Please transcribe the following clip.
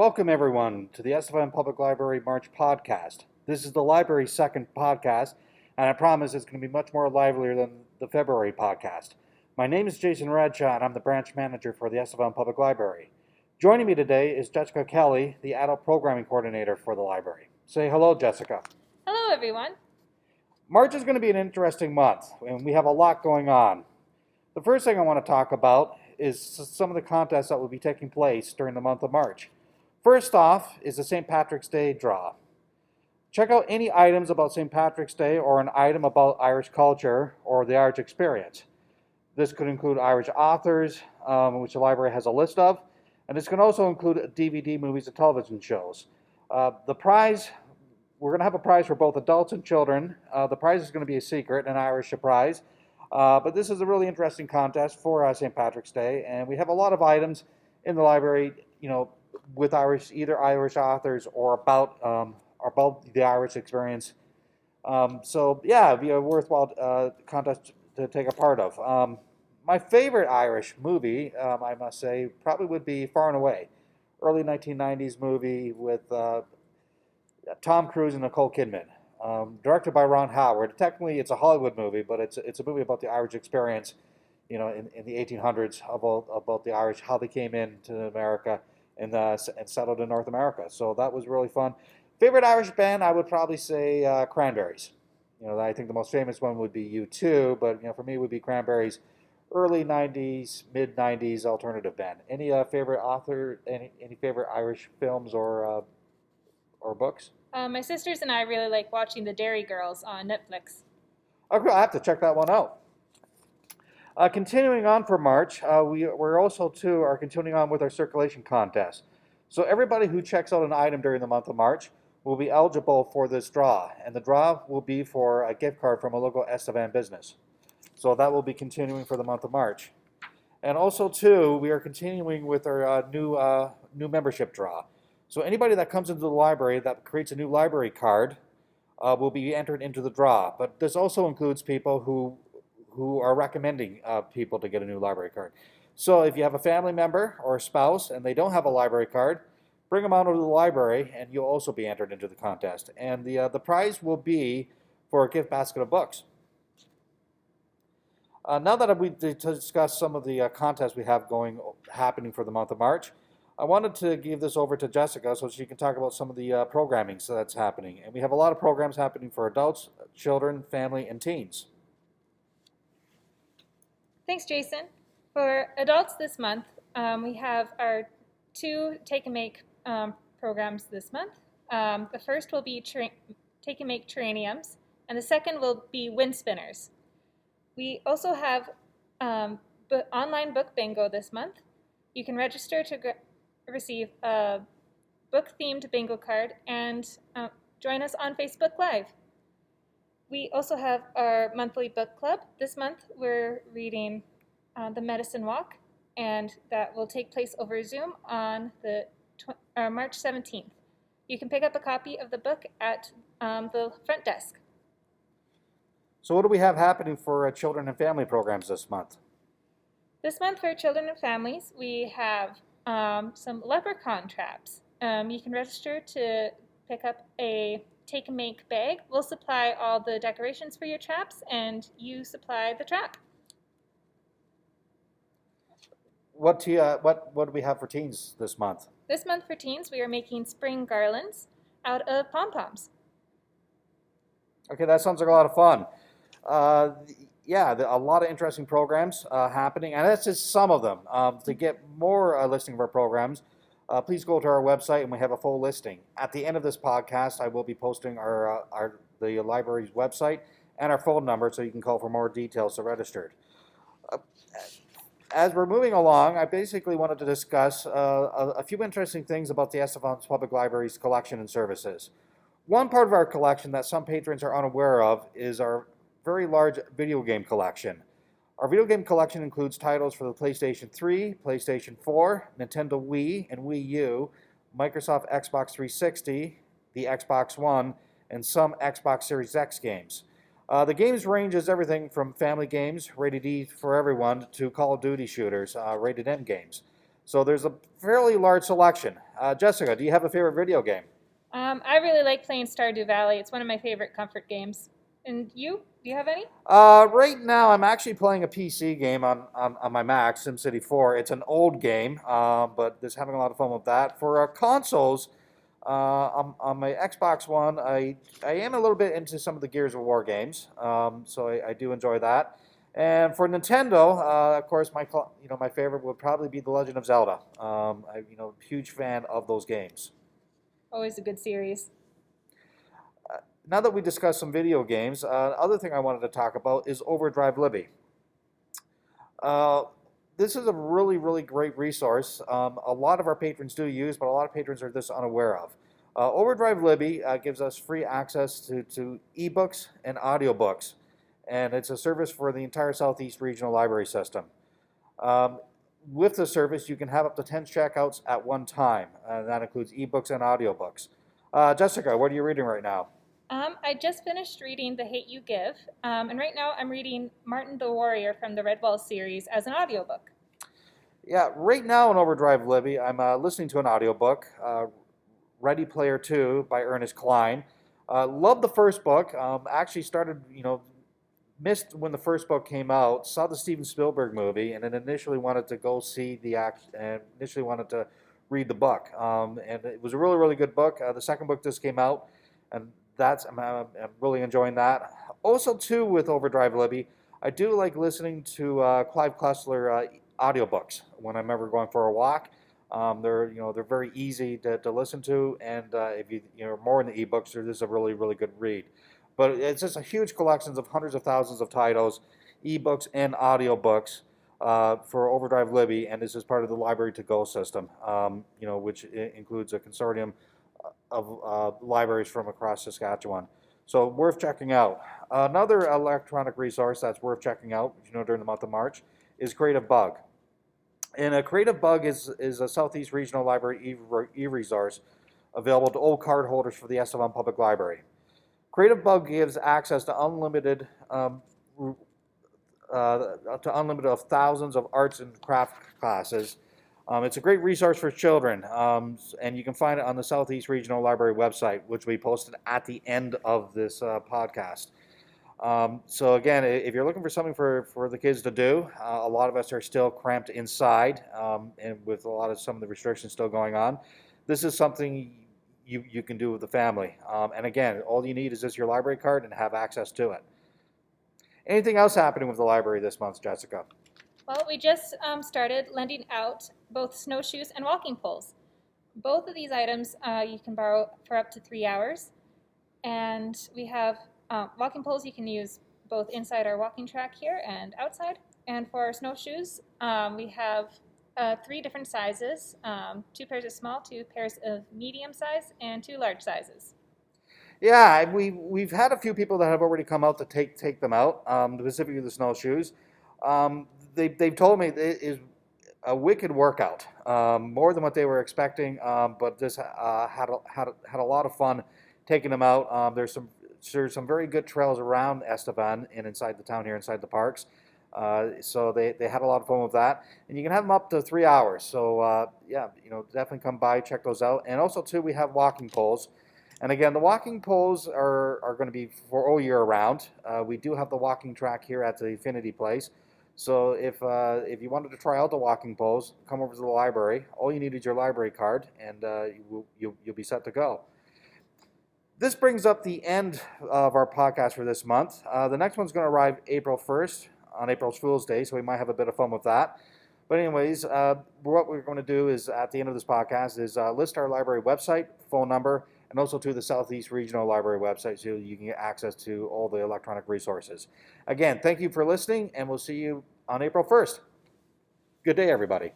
Welcome, everyone, to the Estevan Public Library March podcast. This is the library's second podcast, and I promise it's going to be much more livelier than the February podcast. My name is Jason Redshaw, and I'm the branch manager for the Estevan Public Library. Joining me today is Jessica Kelly, the adult programming coordinator for the library. Say hello, Jessica. Hello, everyone. March is going to be an interesting month, and we have a lot going on. The first thing I want to talk about is some of the contests that will be taking place during the month of March. First off is the St. Patrick's Day draw. Check out any items about St. Patrick's Day or an item about Irish culture or the Irish experience. This could include Irish authors, which the library has a list of, and this can also include DVD movies and television shows. The prize, we're going to have a prize for both adults and children. The prize is going to be a secret, an Irish surprise, but this is a really interesting contest for St. Patrick's Day, and we have a lot of items in the library, with either Irish authors or about the Irish experience. So yeah, it'd be a worthwhile contest to take a part of. My favorite Irish movie, I must say, probably would be Far and Away, early 1990s movie with Tom Cruise and Nicole Kidman, directed by Ron Howard. Technically, it's a Hollywood movie, but it's a movie about the Irish experience, in the 1800s about the Irish, how they came into America and settled in North America. So that was really fun. Favorite Irish band, I would probably say Cranberries. I think the most famous one would be U2, but for me it would be Cranberries, early 90s, mid 90s alternative band. Any favorite author, any favorite Irish films or books? My sisters and I really like watching The Dairy Girls on Netflix. Okay, I have to check that one out. Continuing on for March, we're also continuing on with our circulation contest. So everybody who checks out an item during the month of March will be eligible for this draw, and the draw will be for a gift card from a local Estevan business. So that will be continuing for the month of March. And also we are continuing with our new membership draw. So anybody that comes into the library that creates a new library card will be entered into the draw. But this also includes people who are recommending people to get a new library card. So if you have a family member or a spouse and they don't have a library card, bring them out to the library and you'll also be entered into the contest. And the prize will be for a gift basket of books. Now that we discussed some of the contests we have happening for the month of March, I wanted to give this over to Jessica so she can talk about some of the programming that's happening. And we have a lot of programs happening for adults, children, family, and teens. Thanks, Jason. For adults this month, we have our two Take and Make programs this month. The first will be Take and Make Terraniums, and the second will be Wind Spinners. We also have online book bingo this month. You can register to receive a book-themed bingo card and join us on Facebook Live. We also have our monthly book club. This month we're reading The Medicine Walk, and that will take place over Zoom on March 17th. You can pick up a copy of the book at the front desk. So what do we have happening for children and family programs this month? This month for children and families, we have some leprechaun traps. You can register to pick up a Take and Make bag. We'll supply all the decorations for your traps, and you supply the trap. What do we have for teens this month? This month for teens, we are making spring garlands out of pom-poms. Okay, that sounds like a lot of fun. A lot of interesting programs happening, and that's just some of them. To get more listing of our programs, please go to our website, and we have a full listing. At the end of this podcast, I will be posting the library's website and our phone number, so you can call for more details to register. As we're moving along, I basically wanted to discuss a few interesting things about the Estevan Public Library's collection and services. One part of our collection that some patrons are unaware of is our very large video game collection. Our video game collection includes titles for the PlayStation 3, PlayStation 4, Nintendo Wii and Wii U, Microsoft Xbox 360, the Xbox One, and some Xbox Series X games. The games ranges everything from family games, rated E for everyone, to Call of Duty shooters, rated M games. So there's a fairly large selection. Jessica, do you have a favorite video game? I really like playing Stardew Valley. It's one of my favorite comfort games. And you? Do you have any? Right now, I'm actually playing a PC game on my Mac, SimCity 4. It's an old game, but just having a lot of fun with that. For consoles, on my Xbox One, I am a little bit into some of the Gears of War games, so I do enjoy that. And for Nintendo, of course, my favorite would probably be The Legend of Zelda. Huge fan of those games. Always a good series. Now that we discussed some video games, other thing I wanted to talk about is Overdrive Libby. This is a really, really great resource. A lot of our patrons do use, but a lot of patrons are just unaware of. Overdrive Libby gives us free access to ebooks and audiobooks, and it's a service for the entire Southeast Regional Library System. With the service, you can have up to 10 checkouts at one time, and that includes ebooks and audiobooks. Jessica, what are you reading right now? I just finished reading The Hate You Give, and right now I'm reading Martin the Warrior from the Red Wall series as an audiobook. Yeah, right now in Overdrive Libby, I'm listening to an audiobook, Ready Player 2 by Ernest Cline. Loved the first book. Actually started, missed when the first book came out, saw the Steven Spielberg movie, and then initially wanted to go see initially wanted to read the book. And it was a really, really good book. The second book just came out, and I'm really enjoying that. Also, too, with Overdrive Libby, I do like listening to Clive Cussler audiobooks when I'm ever going for a walk. They're very easy to listen to, and if you're more into ebooks, this is a really, really good read. But it's just a huge collection of hundreds of thousands of titles, ebooks and audiobooks for Overdrive Libby, and this is part of the Library to Go system, which includes a consortium of libraries from across Saskatchewan. So worth checking out. Another electronic resource that's worth checking out, during the month of March, is Creative Bug. And a Creative Bug is a Southeast Regional Library e-resource available to all card holders for the Estevan Public Library. Creative Bug gives access to unlimited of thousands of arts and craft classes. It's a great resource for children, and you can find it on the Southeast Regional Library website, which we posted at the end of this podcast. So again, if you're looking for something for the kids to do, a lot of us are still cramped inside, and with some of the restrictions still going on, this is something you can do with the family. And again, all you need is just your library card and have access to it. Anything else happening with the library this month, Jessica? Well, we just started lending out both snowshoes and walking poles. Both of these items you can borrow for up to 3 hours. And we have walking poles you can use both inside our walking track here and outside. And for our snowshoes, we have 3 different sizes, 2 pairs of small, 2 pairs of medium size, and 2 large sizes. Yeah, we've had a few people that have already come out to take them out, specifically the snowshoes. They've told me it is a wicked workout, more than what they were expecting, but just had a lot of fun taking them out. There's some very good trails around Estevan and inside the town here, inside the parks. So they had a lot of fun with that, and you can have them up to 3 hours. So definitely come by, check those out. And also too, we have walking poles. And again, the walking poles are going to be for all year round. We do have the walking track here at the Infinity Place. So if you wanted to try out the walking poles, come over to the library. All you need is your library card, and you'll be set to go. This brings up the end of our podcast for this month. The next one's going to arrive April 1st, on April Fool's Day, so we might have a bit of fun with that. But anyways, what we're going to do is, at the end of this podcast, is list our library website, phone number, and also to the Southeast Regional Library website, so you can get access to all the electronic resources. Again, thank you for listening, and we'll see you on April 1st. Good day, everybody.